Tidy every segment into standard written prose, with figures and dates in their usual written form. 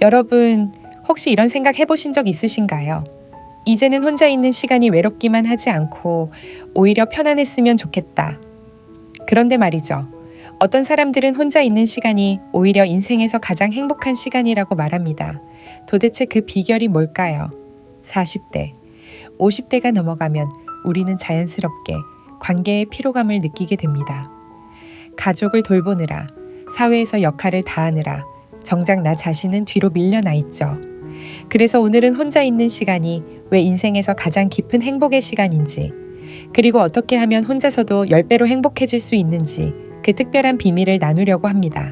여러분, 혹시 이런 생각 해보신 적 있으신가요? 이제는 혼자 있는 시간이 외롭기만 하지 않고 오히려 편안했으면 좋겠다. 그런데 말이죠. 어떤 사람들은 혼자 있는 시간이 오히려 인생에서 가장 행복한 시간이라고 말합니다. 도대체 그 비결이 뭘까요? 40대, 50대가 넘어가면 우리는 자연스럽게 관계의 피로감을 느끼게 됩니다. 가족을 돌보느라, 사회에서 역할을 다하느라 정작 나 자신은 뒤로 밀려나 있죠. 그래서 오늘은 혼자 있는 시간이 왜 인생에서 가장 깊은 행복의 시간인지, 그리고 어떻게 하면 혼자서도 10배로 행복해질 수 있는지 그 특별한 비밀을 나누려고 합니다.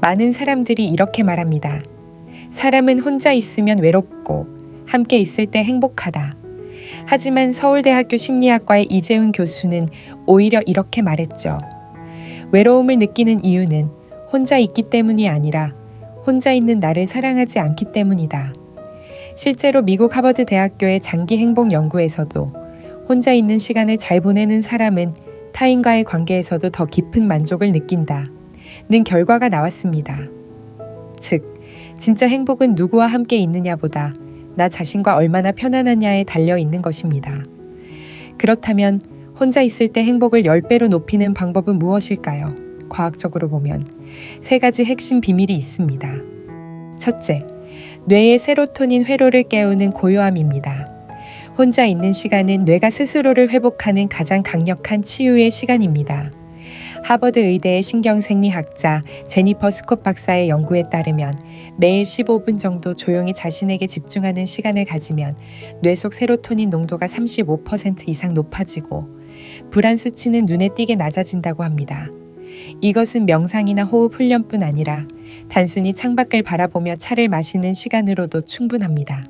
많은 사람들이 이렇게 말합니다. 사람은 혼자 있으면 외롭고 함께 있을 때 행복하다. 하지만 서울대학교 심리학과의 이재훈 교수는 오히려 이렇게 말했죠. 외로움을 느끼는 이유는 혼자 있기 때문이 아니라 혼자 있는 나를 사랑하지 않기 때문이다. 실제로 미국 하버드 대학교의 장기 행복 연구에서도 혼자 있는 시간을 잘 보내는 사람은 타인과의 관계에서도 더 깊은 만족을 느낀다. 는 결과가 나왔습니다. 즉, 진짜 행복은 누구와 함께 있느냐보다 나 자신과 얼마나 편안하냐에 달려 있는 것입니다. 그렇다면 혼자 있을 때 행복을 10배로 높이는 방법은 무엇일까요? 과학적으로 보면 3가지 핵심 비밀이 있습니다. 첫째, 뇌의 세로토닌 회로를 깨우는 고요함입니다. 혼자 있는 시간은 뇌가 스스로를 회복하는 가장 강력한 치유의 시간입니다. 하버드 의대의 신경생리학자 제니퍼 스콧 박사의 연구에 따르면 매일 15분 정도 조용히 자신에게 집중하는 시간을 가지면 뇌 속 세로토닌 농도가 35% 이상 높아지고 불안 수치는 눈에 띄게 낮아진다고 합니다. 이것은 명상이나 호흡 훈련뿐 아니라 단순히 창밖을 바라보며 차를 마시는 시간으로도 충분합니다.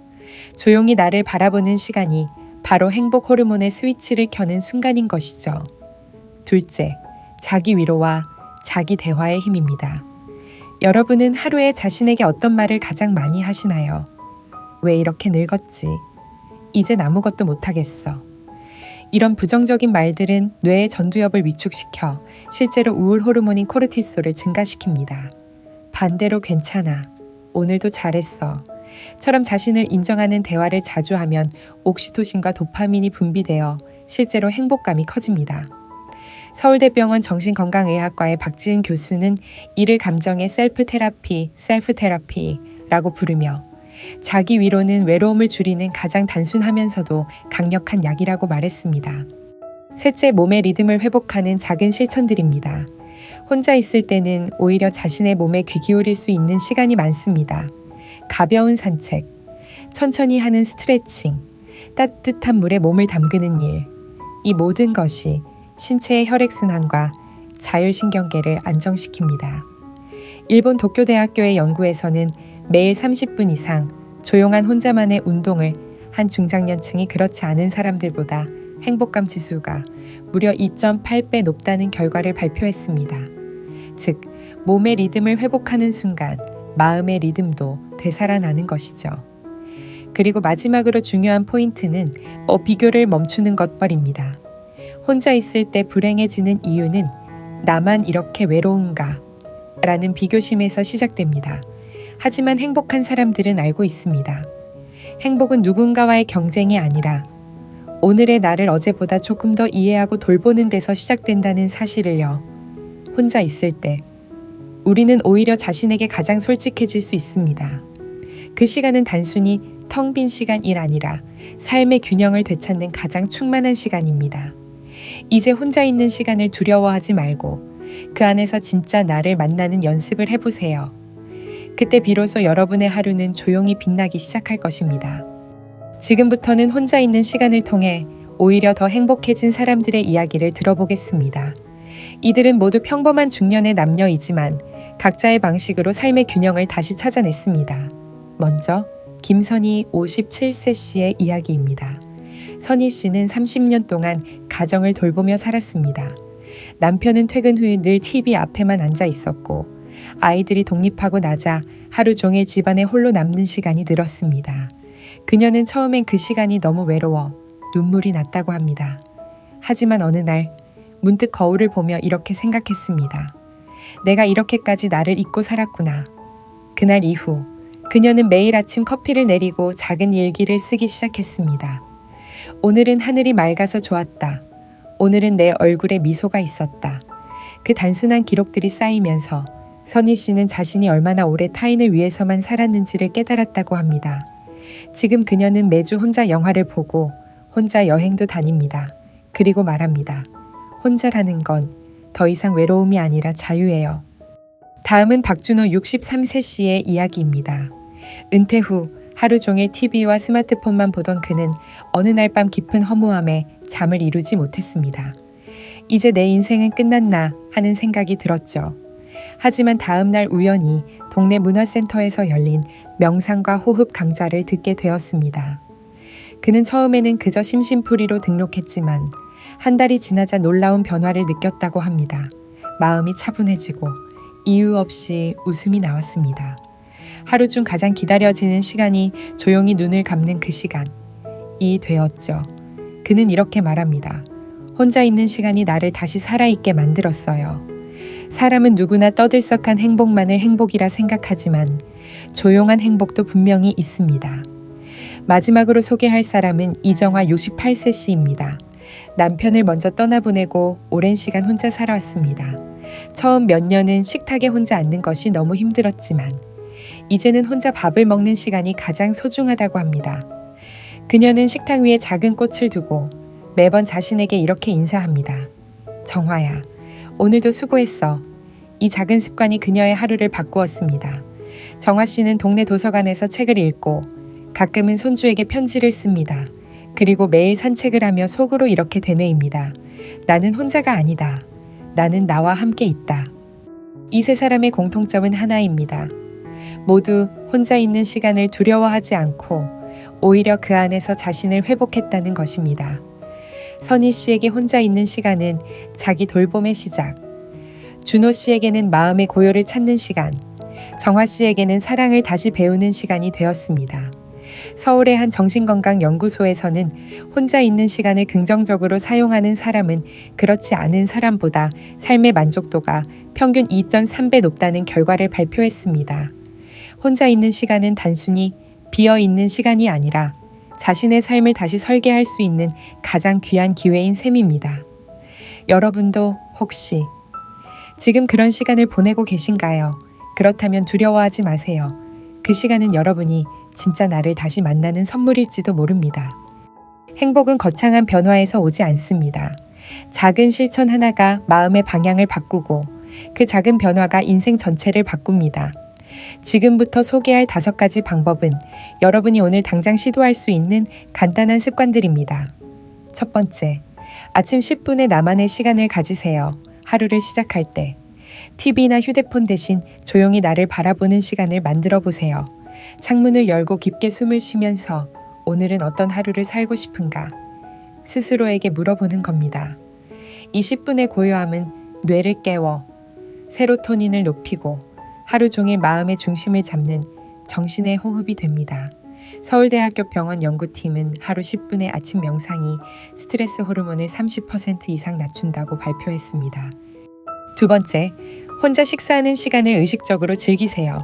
조용히 나를 바라보는 시간이 바로 행복 호르몬의 스위치를 켜는 순간인 것이죠. 둘째, 자기 위로와 자기 대화의 힘입니다. 여러분은 하루에 자신에게 어떤 말을 가장 많이 하시나요? 왜 이렇게 늙었지? 이젠 아무것도 못하겠어. 이런 부정적인 말들은 뇌의 전두엽을 위축시켜 실제로 우울 호르몬인 코르티솔을 증가시킵니다. 반대로 괜찮아. 오늘도 잘했어. 처럼 자신을 인정하는 대화를 자주 하면 옥시토신과 도파민이 분비되어 실제로 행복감이 커집니다. 서울대병원 정신건강의학과의 박지은 교수는 이를 감정의 셀프 테라피라고 부르며 자기 위로는 외로움을 줄이는 가장 단순하면서도 강력한 약이라고 말했습니다. 셋째, 몸의 리듬을 회복하는 작은 실천들입니다. 혼자 있을 때는 오히려 자신의 몸에 귀 기울일 수 있는 시간이 많습니다. 가벼운 산책, 천천히 하는 스트레칭, 따뜻한 물에 몸을 담그는 일, 이 모든 것이 신체의 혈액순환과 자율신경계를 안정시킵니다. 일본 도쿄대학교의 연구에서는 매일 30분 이상 조용한 혼자만의 운동을 한 중장년층이 그렇지 않은 사람들보다 행복감 지수가 무려 2.8배 높다는 결과를 발표했습니다. 즉, 몸의 리듬을 회복하는 순간 마음의 리듬도 되살아나는 것이죠. 그리고 마지막으로 중요한 포인트는 비교를 멈추는 것벌입니다. 혼자 있을 때 불행해지는 이유는 나만 이렇게 외로운가? 라는 비교심에서 시작됩니다. 하지만 행복한 사람들은 알고 있습니다. 행복은 누군가와의 경쟁이 아니라 오늘의 나를 어제보다 조금 더 이해하고 돌보는 데서 시작된다는 사실을요. 혼자 있을 때 우리는 오히려 자신에게 가장 솔직해질 수 있습니다. 그 시간은 단순히 텅 빈 시간이 아니라 삶의 균형을 되찾는 가장 충만한 시간입니다. 이제 혼자 있는 시간을 두려워하지 말고 그 안에서 진짜 나를 만나는 연습을 해보세요. 그때 비로소 여러분의 하루는 조용히 빛나기 시작할 것입니다. 지금부터는 혼자 있는 시간을 통해 오히려 더 행복해진 사람들의 이야기를 들어보겠습니다. 이들은 모두 평범한 중년의 남녀이지만 각자의 방식으로 삶의 균형을 다시 찾아냈습니다. 먼저 김선희 57세 씨의 이야기입니다. 선희 씨는 30년 동안 가정을 돌보며 살았습니다. 남편은 퇴근 후 늘 TV 앞에만 앉아 있었고 아이들이 독립하고 나자 하루 종일 집안에 홀로 남는 시간이 늘었습니다. 그녀는 처음엔 그 시간이 너무 외로워 눈물이 났다고 합니다. 하지만 어느 날 문득 거울을 보며 이렇게 생각했습니다. 내가 이렇게까지 나를 잊고 살았구나. 그날 이후 그녀는 매일 아침 커피를 내리고 작은 일기를 쓰기 시작했습니다. 오늘은 하늘이 맑아서 좋았다. 오늘은 내 얼굴에 미소가 있었다. 그 단순한 기록들이 쌓이면서 선희 씨는 자신이 얼마나 오래 타인을 위해서만 살았는지를 깨달았다고 합니다. 지금 그녀는 매주 혼자 영화를 보고 혼자 여행도 다닙니다. 그리고 말합니다. 혼자라는 건 더 이상 외로움이 아니라 자유예요. 다음은 박준호 63세 씨의 이야기입니다. 은퇴 후 하루 종일 TV와 스마트폰만 보던 그는 어느 날 밤 깊은 허무함에 잠을 이루지 못했습니다. 이제 내 인생은 끝났나 하는 생각이 들었죠. 하지만 다음 날 우연히 동네 문화센터에서 열린 명상과 호흡 강좌를 듣게 되었습니다. 그는 처음에는 그저 심심풀이로 등록했지만 한 달이 지나자 놀라운 변화를 느꼈다고 합니다. 마음이 차분해지고 이유 없이 웃음이 나왔습니다. 하루 중 가장 기다려지는 시간이 조용히 눈을 감는 그 시간. 이 되었죠. 그는 이렇게 말합니다. 혼자 있는 시간이 나를 다시 살아있게 만들었어요. 사람은 누구나 떠들썩한 행복만을 행복이라 생각하지만 조용한 행복도 분명히 있습니다. 마지막으로 소개할 사람은 이정화 68세 씨입니다. 남편을 먼저 떠나보내고 오랜 시간 혼자 살아왔습니다. 처음 몇 년은 식탁에 혼자 앉는 것이 너무 힘들었지만 이제는 혼자 밥을 먹는 시간이 가장 소중하다고 합니다. 그녀는 식탁 위에 작은 꽃을 두고 매번 자신에게 이렇게 인사합니다. 정화야, 오늘도 수고했어. 이 작은 습관이 그녀의 하루를 바꾸었습니다. 정화 씨는 동네 도서관에서 책을 읽고 가끔은 손주에게 편지를 씁니다. 그리고 매일 산책을 하며 속으로 이렇게 되뇌입니다. 나는 혼자가 아니다. 나는 나와 함께 있다. 이 세 사람의 공통점은 하나입니다. 모두 혼자 있는 시간을 두려워하지 않고 오히려 그 안에서 자신을 회복했다는 것입니다. 선희 씨에게 혼자 있는 시간은 자기 돌봄의 시작, 준호 씨에게는 마음의 고요를 찾는 시간, 정화 씨에게는 사랑을 다시 배우는 시간이 되었습니다. 서울의 한 정신건강연구소에서는 혼자 있는 시간을 긍정적으로 사용하는 사람은 그렇지 않은 사람보다 삶의 만족도가 평균 2.3배 높다는 결과를 발표했습니다. 혼자 있는 시간은 단순히 비어있는 시간이 아니라 자신의 삶을 다시 설계할 수 있는 가장 귀한 기회인 셈입니다. 여러분도 혹시 지금 그런 시간을 보내고 계신가요? 그렇다면 두려워하지 마세요. 그 시간은 여러분이 진짜 나를 다시 만나는 선물일지도 모릅니다. 행복은 거창한 변화에서 오지 않습니다. 작은 실천 하나가 마음의 방향을 바꾸고 그 작은 변화가 인생 전체를 바꿉니다. 지금부터 소개할 5가지 방법은 여러분이 오늘 당장 시도할 수 있는 간단한 습관들입니다. 첫 번째, 아침 10분의 나만의 시간을 가지세요. 하루를 시작할 때 TV나 휴대폰 대신 조용히 나를 바라보는 시간을 만들어 보세요. 창문을 열고 깊게 숨을 쉬면서 오늘은 어떤 하루를 살고 싶은가? 스스로에게 물어보는 겁니다. 이 10분의 고요함은 뇌를 깨워 세로토닌을 높이고 하루 종일 마음의 중심을 잡는 정신의 호흡이 됩니다. 서울대학교 병원 연구팀은 하루 10분의 아침 명상이 스트레스 호르몬을 30% 이상 낮춘다고 발표했습니다. 두 번째, 혼자 식사하는 시간을 의식적으로 즐기세요.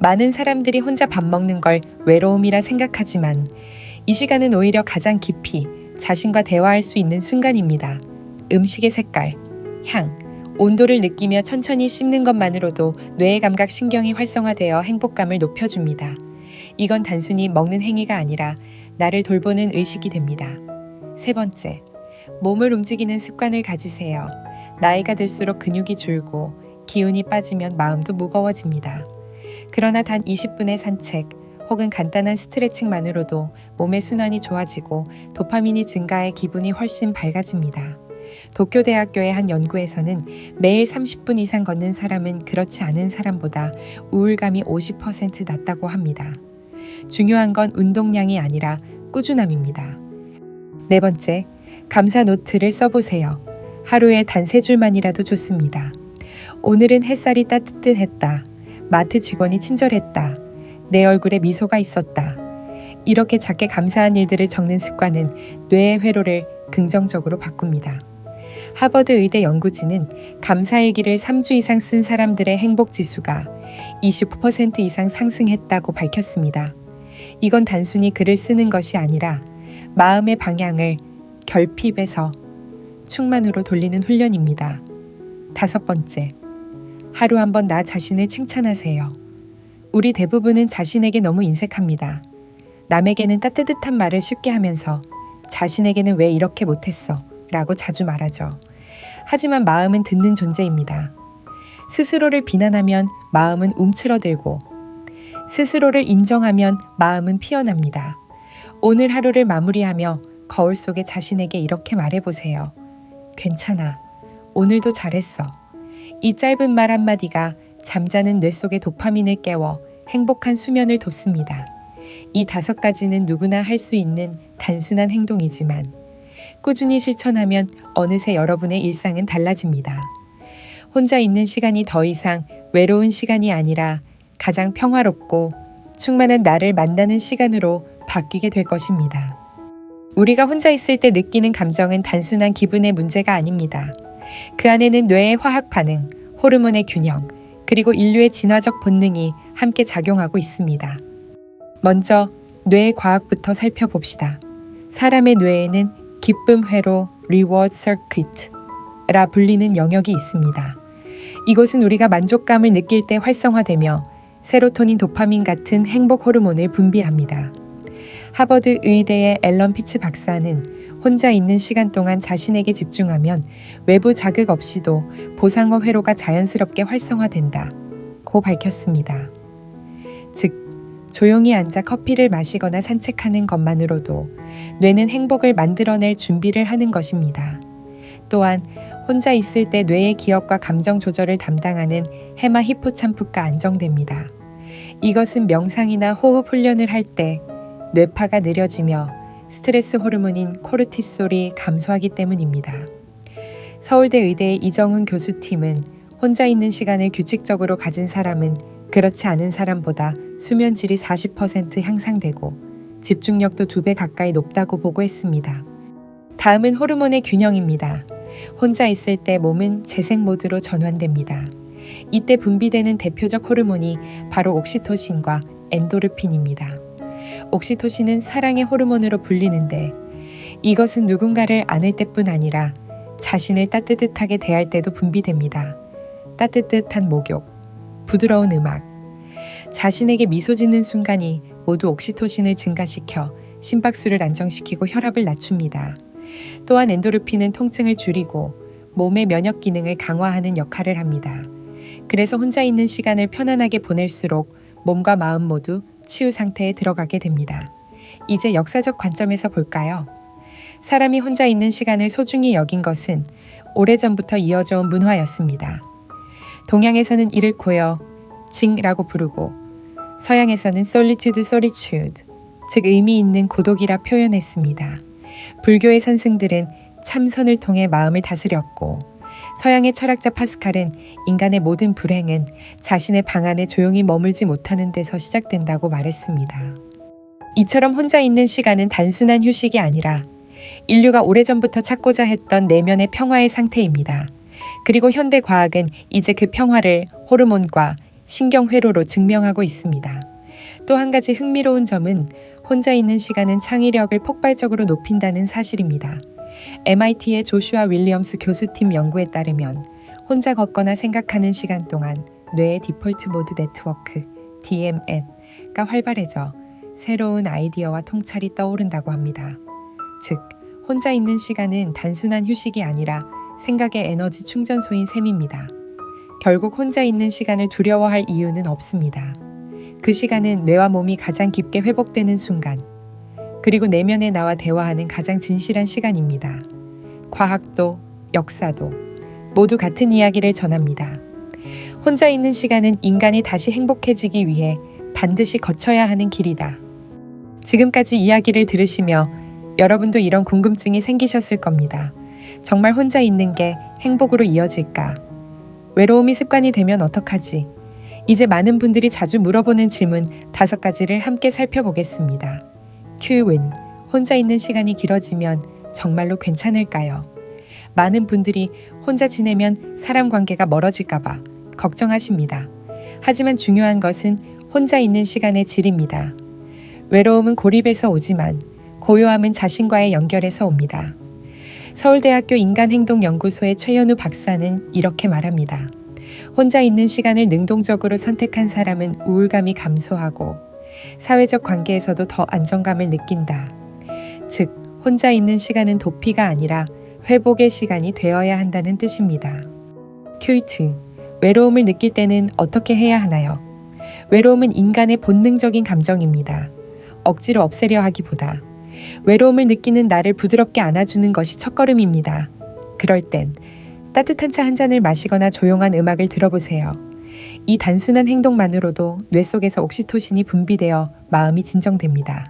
많은 사람들이 혼자 밥 먹는 걸 외로움이라 생각하지만 이 시간은 오히려 가장 깊이 자신과 대화할 수 있는 순간입니다. 음식의 색깔, 향, 온도를 느끼며 천천히 씹는 것만으로도 뇌의 감각 신경이 활성화되어 행복감을 높여줍니다. 이건 단순히 먹는 행위가 아니라 나를 돌보는 의식이 됩니다. 세 번째, 몸을 움직이는 습관을 가지세요. 나이가 들수록 근육이 줄고 기운이 빠지면 마음도 무거워집니다. 그러나 단 20분의 산책 혹은 간단한 스트레칭만으로도 몸의 순환이 좋아지고 도파민이 증가해 기분이 훨씬 밝아집니다. 도쿄대학교의 한 연구에서는 매일 30분 이상 걷는 사람은 그렇지 않은 사람보다 우울감이 50% 낮다고 합니다. 중요한 건 운동량이 아니라 꾸준함입니다. 네 번째, 감사 노트를 써보세요. 하루에 단 3줄만이라도 좋습니다. 오늘은 햇살이 따뜻했다. 마트 직원이 친절했다. 내 얼굴에 미소가 있었다. 이렇게 작게 감사한 일들을 적는 습관은 뇌의 회로를 긍정적으로 바꿉니다. 하버드 의대 연구진은 감사일기를 3주 이상 쓴 사람들의 행복 지수가 29% 이상 상승했다고 밝혔습니다. 이건 단순히 글을 쓰는 것이 아니라 마음의 방향을 결핍에서 충만으로 돌리는 훈련입니다. 5번째, 하루 한 번 나 자신을 칭찬하세요. 우리 대부분은 자신에게 너무 인색합니다. 남에게는 따뜻한 말을 쉽게 하면서 자신에게는 왜 이렇게 못했어? 라고 자주 말하죠. 하지만 마음은 듣는 존재입니다. 스스로를 비난하면 마음은 움츠러들고 스스로를 인정하면 마음은 피어납니다. 오늘 하루를 마무리하며 거울 속에 자신에게 이렇게 말해보세요. 괜찮아. 오늘도 잘했어. 이 짧은 말 한마디가 잠자는 뇌 속의 도파민을 깨워 행복한 수면을 돕습니다. 이 5가지는 누구나 할 수 있는 단순한 행동이지만 꾸준히 실천하면 어느새 여러분의 일상은 달라집니다. 혼자 있는 시간이 더 이상 외로운 시간이 아니라 가장 평화롭고 충만한 나를 만나는 시간으로 바뀌게 될 것입니다. 우리가 혼자 있을 때 느끼는 감정은 단순한 기분의 문제가 아닙니다. 그 안에는 뇌의 화학 반응, 호르몬의 균형, 그리고 인류의 진화적 본능이 함께 작용하고 있습니다. 먼저 뇌의 과학부터 살펴봅시다. 사람의 뇌에는 기쁨 회로 (reward circuit)라 불리는 영역이 있습니다. 이곳은 우리가 만족감을 느낄 때 활성화되며 세로토닌, 도파민 같은 행복 호르몬을 분비합니다. 하버드 의대의 앨런 피츠 박사는 혼자 있는 시간 동안 자신에게 집중하면 외부 자극 없이도 보상어 회로가 자연스럽게 활성화된다고 밝혔습니다. 즉, 조용히 앉아 커피를 마시거나 산책하는 것만으로도 뇌는 행복을 만들어낼 준비를 하는 것입니다. 또한 혼자 있을 때 뇌의 기억과 감정 조절을 담당하는 해마 히포참프가 안정됩니다. 이것은 명상이나 호흡 훈련을 할 때 뇌파가 느려지며 스트레스 호르몬인 코르티솔이 감소하기 때문입니다. 서울대 의대의 이정훈 교수팀은 혼자 있는 시간을 규칙적으로 가진 사람은 그렇지 않은 사람보다 수면 질이 40% 향상되고 집중력도 2배 가까이 높다고 보고했습니다. 다음은 호르몬의 균형입니다. 혼자 있을 때 몸은 재생 모드로 전환됩니다. 이때 분비되는 대표적 호르몬이 바로 옥시토신과 엔도르핀입니다. 옥시토신은 사랑의 호르몬으로 불리는데 이것은 누군가를 안을 때뿐 아니라 자신을 따뜻하게 대할 때도 분비됩니다. 따뜻한 목욕, 부드러운 음악, 자신에게 미소 짓는 순간이 모두 옥시토신을 증가시켜 심박수를 안정시키고 혈압을 낮춥니다. 또한 엔도르핀은 통증을 줄이고 몸의 면역 기능을 강화하는 역할을 합니다. 그래서 혼자 있는 시간을 편안하게 보낼수록 몸과 마음 모두 치유 상태에 들어가게 됩니다. 이제 역사적 관점에서 볼까요? 사람이 혼자 있는 시간을 소중히 여긴 것은 오래전부터 이어져 온 문화였습니다. 동양에서는 이를 고요, 징라고 부르고 서양에서는 solitude, 즉 의미 있는 고독이라 표현했습니다. 불교의 선승들은 참선을 통해 마음을 다스렸고 서양의 철학자 파스칼은 인간의 모든 불행은 자신의 방 안에 조용히 머물지 못하는 데서 시작된다고 말했습니다. 이처럼 혼자 있는 시간은 단순한 휴식이 아니라 인류가 오래전부터 찾고자 했던 내면의 평화의 상태입니다. 그리고 현대 과학은 이제 그 평화를 호르몬과 신경회로로 증명하고 있습니다. 또 한 가지 흥미로운 점은 혼자 있는 시간은 창의력을 폭발적으로 높인다는 사실입니다. MIT의 조슈아 윌리엄스 교수팀 연구에 따르면 혼자 걷거나 생각하는 시간 동안 뇌의 디폴트 모드 네트워크 DMN가 활발해져 새로운 아이디어와 통찰이 떠오른다고 합니다. 즉, 혼자 있는 시간은 단순한 휴식이 아니라 생각의 에너지 충전소인 셈입니다. 결국 혼자 있는 시간을 두려워할 이유는 없습니다. 그 시간은 뇌와 몸이 가장 깊게 회복되는 순간, 그리고 내면의 나와 대화하는 가장 진실한 시간입니다. 과학도 역사도 모두 같은 이야기를 전합니다. 혼자 있는 시간은 인간이 다시 행복해지기 위해 반드시 거쳐야 하는 길이다. 지금까지 이야기를 들으시며 여러분도 이런 궁금증이 생기셨을 겁니다. 정말 혼자 있는 게 행복으로 이어질까? 외로움이 습관이 되면 어떡하지? 이제 많은 분들이 자주 물어보는 질문 5가지를 함께 살펴보겠습니다. Q-Win, 혼자 있는 시간이 길어지면 정말로 괜찮을까요? 많은 분들이 혼자 지내면 사람 관계가 멀어질까봐 걱정하십니다. 하지만 중요한 것은 혼자 있는 시간의 질입니다. 외로움은 고립에서 오지만 고요함은 자신과의 연결에서 옵니다. 서울대학교 인간행동연구소의 최연우 박사는 이렇게 말합니다. 혼자 있는 시간을 능동적으로 선택한 사람은 우울감이 감소하고 사회적 관계에서도 더 안정감을 느낀다. 즉, 혼자 있는 시간은 도피가 아니라 회복의 시간이 되어야 한다는 뜻입니다. Q2. 외로움을 느낄 때는 어떻게 해야 하나요? 외로움은 인간의 본능적인 감정입니다. 억지로 없애려 하기보다 외로움을 느끼는 나를 부드럽게 안아주는 것이 첫걸음입니다. 그럴 땐 따뜻한 차 한 잔을 마시거나 조용한 음악을 들어보세요. 이 단순한 행동만으로도 뇌 속에서 옥시토신이 분비되어 마음이 진정됩니다.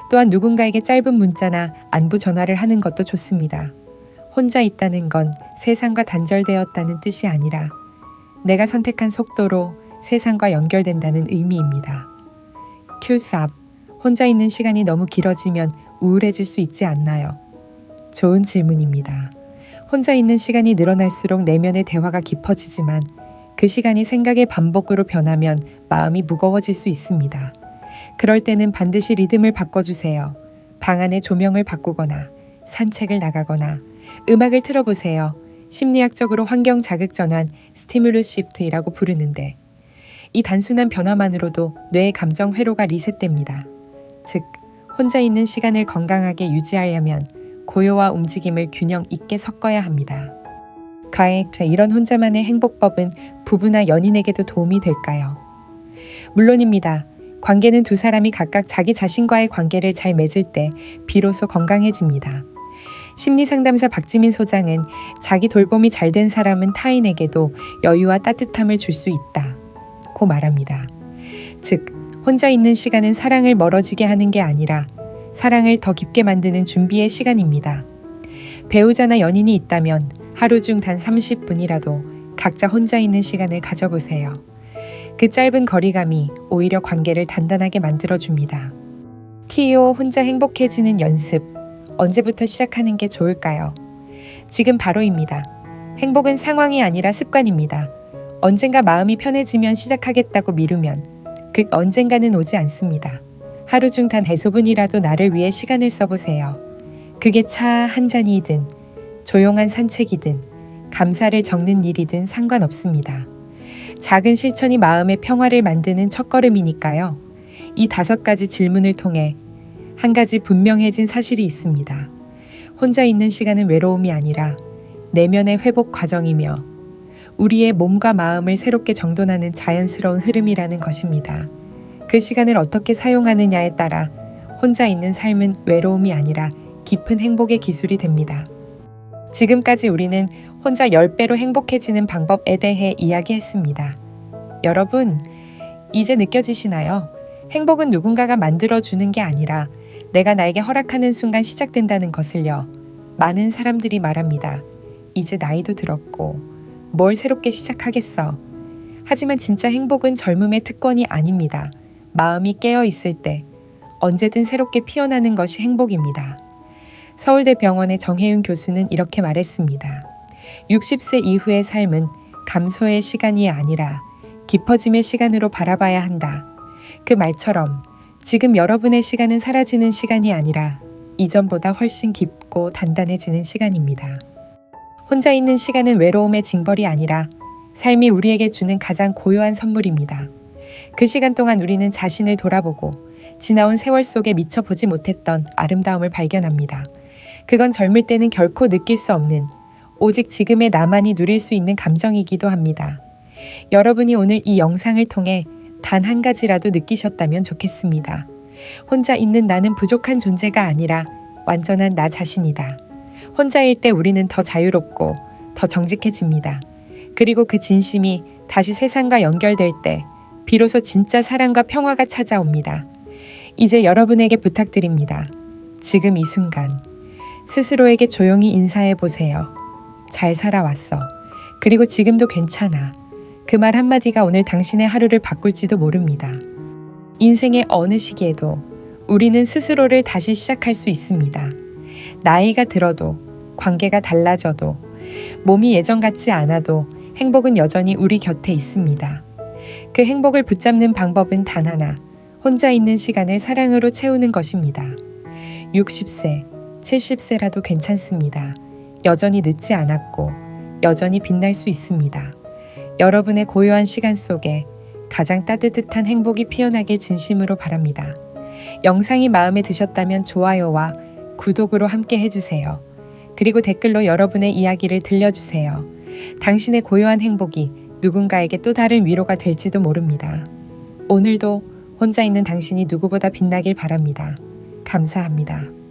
또한 누군가에게 짧은 문자나 안부 전화를 하는 것도 좋습니다. 혼자 있다는 건 세상과 단절되었다는 뜻이 아니라 내가 선택한 속도로 세상과 연결된다는 의미입니다. Q4. 혼자 있는 시간이 너무 길어지면 우울해질 수 있지 않나요? 좋은 질문입니다. 혼자 있는 시간이 늘어날수록 내면의 대화가 깊어지지만 그 시간이 생각의 반복으로 변하면 마음이 무거워질 수 있습니다. 그럴 때는 반드시 리듬을 바꿔주세요. 방 안의 조명을 바꾸거나 산책을 나가거나 음악을 틀어보세요. 심리학적으로 환경 자극 전환, 스티뮬러스 시프트이라고 부르는데 이 단순한 변화만으로도 뇌의 감정 회로가 리셋됩니다. 즉, 혼자 있는 시간을 건강하게 유지하려면 고요와 움직임을 균형 있게 섞어야 합니다. 과연 이런 혼자만의 행복법은 부부나 연인에게도 도움이 될까요? 물론입니다. 관계는 두 사람이 각각 자기 자신과의 관계를 잘 맺을 때 비로소 건강해집니다. 심리상담사 박지민 소장은 자기 돌봄이 잘 된 사람은 타인에게도 여유와 따뜻함을 줄 수 있다고 말합니다. 즉, 혼자 있는 시간은 사랑을 멀어지게 하는 게 아니라 사랑을 더 깊게 만드는 준비의 시간입니다. 배우자나 연인이 있다면 하루 중 단 30분이라도 각자 혼자 있는 시간을 가져보세요. 그 짧은 거리감이 오히려 관계를 단단하게 만들어줍니다. Q2. 혼자 행복해지는 연습. 언제부터 시작하는 게 좋을까요? 지금 바로입니다. 행복은 상황이 아니라 습관입니다. 언젠가 마음이 편해지면 시작하겠다고 미루면 그 언젠가는 오지 않습니다. 하루 중 단 5분이라도 나를 위해 시간을 써보세요. 그게 차 한 잔이든 조용한 산책이든 감사를 적는 일이든 상관없습니다. 작은 실천이 마음의 평화를 만드는 첫걸음이니까요. 이 5가지 질문을 통해 한 가지 분명해진 사실이 있습니다. 혼자 있는 시간은 외로움이 아니라 내면의 회복 과정이며 우리의 몸과 마음을 새롭게 정돈하는 자연스러운 흐름이라는 것입니다. 그 시간을 어떻게 사용하느냐에 따라 혼자 있는 삶은 외로움이 아니라 깊은 행복의 기술이 됩니다. 지금까지 우리는 혼자 10배로 행복해지는 방법에 대해 이야기했습니다. 여러분, 이제 느껴지시나요? 행복은 누군가가 만들어주는 게 아니라 내가 나에게 허락하는 순간 시작된다는 것을요. 많은 사람들이 말합니다. 이제 나이도 들었고 뭘 새롭게 시작하겠어. 하지만 진짜 행복은 젊음의 특권이 아닙니다. 마음이 깨어있을 때 언제든 새롭게 피어나는 것이 행복입니다. 서울대병원의 정혜윤 교수는 이렇게 말했습니다. 60세 이후의 삶은 감소의 시간이 아니라 깊어짐의 시간으로 바라봐야 한다. 그 말처럼 지금 여러분의 시간은 사라지는 시간이 아니라 이전보다 훨씬 깊고 단단해지는 시간입니다. 혼자 있는 시간은 외로움의 징벌이 아니라 삶이 우리에게 주는 가장 고요한 선물입니다. 그 시간 동안 우리는 자신을 돌아보고 지나온 세월 속에 미처 보지 못했던 아름다움을 발견합니다. 그건 젊을 때는 결코 느낄 수 없는 오직 지금의 나만이 누릴 수 있는 감정이기도 합니다. 여러분이 오늘 이 영상을 통해 단 한 가지라도 느끼셨다면 좋겠습니다. 혼자 있는 나는 부족한 존재가 아니라 완전한 나 자신이다. 혼자일 때 우리는 더 자유롭고 더 정직해집니다. 그리고 그 진심이 다시 세상과 연결될 때 비로소 진짜 사랑과 평화가 찾아옵니다. 이제 여러분에게 부탁드립니다. 지금 이 순간 스스로에게 조용히 인사해 보세요. 잘 살아왔어. 그리고 지금도 괜찮아. 그 말 한마디가 오늘 당신의 하루를 바꿀지도 모릅니다. 인생의 어느 시기에도 우리는 스스로를 다시 시작할 수 있습니다. 나이가 들어도 관계가 달라져도, 몸이 예전 같지 않아도 행복은 여전히 우리 곁에 있습니다. 그 행복을 붙잡는 방법은 단 하나, 혼자 있는 시간을 사랑으로 채우는 것입니다. 60세, 70세라도 괜찮습니다. 여전히 늦지 않았고, 여전히 빛날 수 있습니다. 여러분의 고요한 시간 속에 가장 따뜻한 행복이 피어나길 진심으로 바랍니다. 영상이 마음에 드셨다면 좋아요와 구독으로 함께 해주세요. 그리고 댓글로 여러분의 이야기를 들려주세요. 당신의 고요한 행복이 누군가에게 또 다른 위로가 될지도 모릅니다. 오늘도 혼자 있는 당신이 누구보다 빛나길 바랍니다. 감사합니다.